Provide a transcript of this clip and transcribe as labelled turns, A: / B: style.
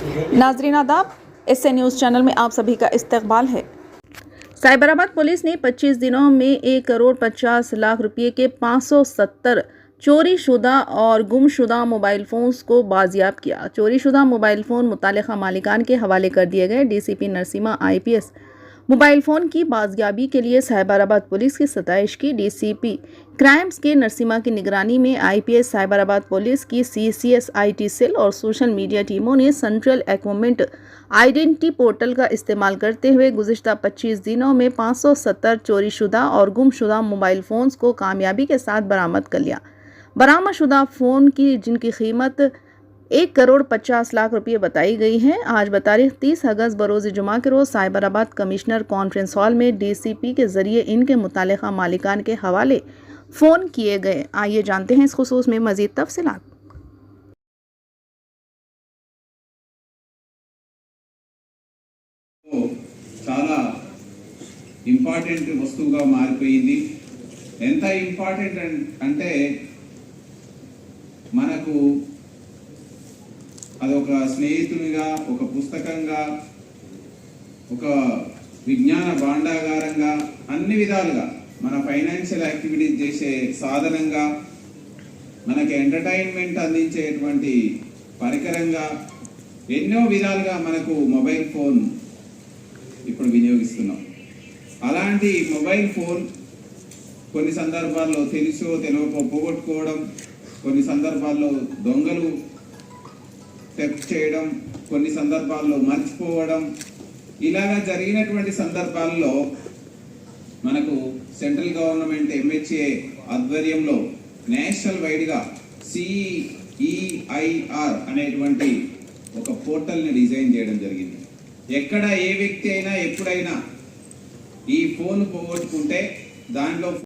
A: नाजरीन आदाब, SA news channel में आप सभी का इस्तकबाल है। साइबराबाद पुलिस ने 25 दिनों में 1,50,00,000 रुपये के 570 चोरीशुदा और गुमशुदा मोबाइल फ़ोन्स को बाजियाब किया। चोरीशुदा मोबाइल फ़ोन मुतल्लिक़ा मालिकान के हवाले कर दिए गए। DCP Narasimha IPS mobile phone की बाजियाबी के लिए साइबराबाद पुलिस की सताइश की। डीसीपी क्राइम्स के नरसिम्हा की निगरानी में आईपीएस साइबराबाद पुलिस की सीसीएस आईटी सेल और सोशल मीडिया टीमों ने सेंट्रल एक्विपमेंट आइडेंटिटी पोर्टल का इस्तेमाल करते हुए गुज़िश्ता 25 दिनों में 570 चोरीशुदा और गुमशुदा मोबाइल फ़ोन्स को कामयाबी के साथ बरामद कर लिया। बरामदशुदा फ़ोन की जिनकी कीमत 1,50,00,000 रुपये बताई गई है। आज बतारीख 30 अगस्त बरोज़ जुमा के रोज़ साइबराबाद कमिश्नर कॉन्फ्रेंस हॉल में डीसीपी के ज़रिए इनके मुतालिका मालिकान के हवाले फ़ोन किए गए। आइए जानते हैं इस खुसूस में मज़ीद तफ़सीलात।
B: చాలా ఇంపార్టెంట్ వస్తువుగా మారిపోయింది. ఎంత ఇంపార్టెంట్ అంటే మనకు అదొక స్నేహితునిగా, ఒక పుస్తకంగా, ఒక విజ్ఞాన భాండాగారంగా, అన్ని విధాలుగా మన ఫైనాన్షియల్ యాక్టివిటీస్ చేసే సాధనంగా, మనకి ఎంటర్టైన్మెంట్ అందించేటువంటి పరికరంగా, ఎన్నో విధాలుగా మనకు మొబైల్ ఫోన్ ఇప్పుడు వినియోగిస్తున్నాం. అలాంటి మొబైల్ ఫోన్ కొన్ని సందర్భాల్లో తెలుసో తెలియకో పోగొట్టుకోవడం, కొన్ని సందర్భాల్లో దొంగలు థెఫ్ట్ చేయడం, కొన్ని సందర్భాల్లో మర్చిపోవడం, ఇలాగా జరిగినటువంటి సందర్భాల్లో మనకు సెంట్రల్ గవర్నమెంట్ ఎంహెచ్ఏ ఆధ్వర్యంలో నేషనల్ వైడ్గా CEIR అనేటువంటి ఒక పోర్టల్ని డిజైన్ చేయడం జరిగింది. ఎక్కడ ఏ వ్యక్తి అయినా ఎప్పుడైనా ఈ ఫోన్ పోగొట్టుకుంటే దాంట్లో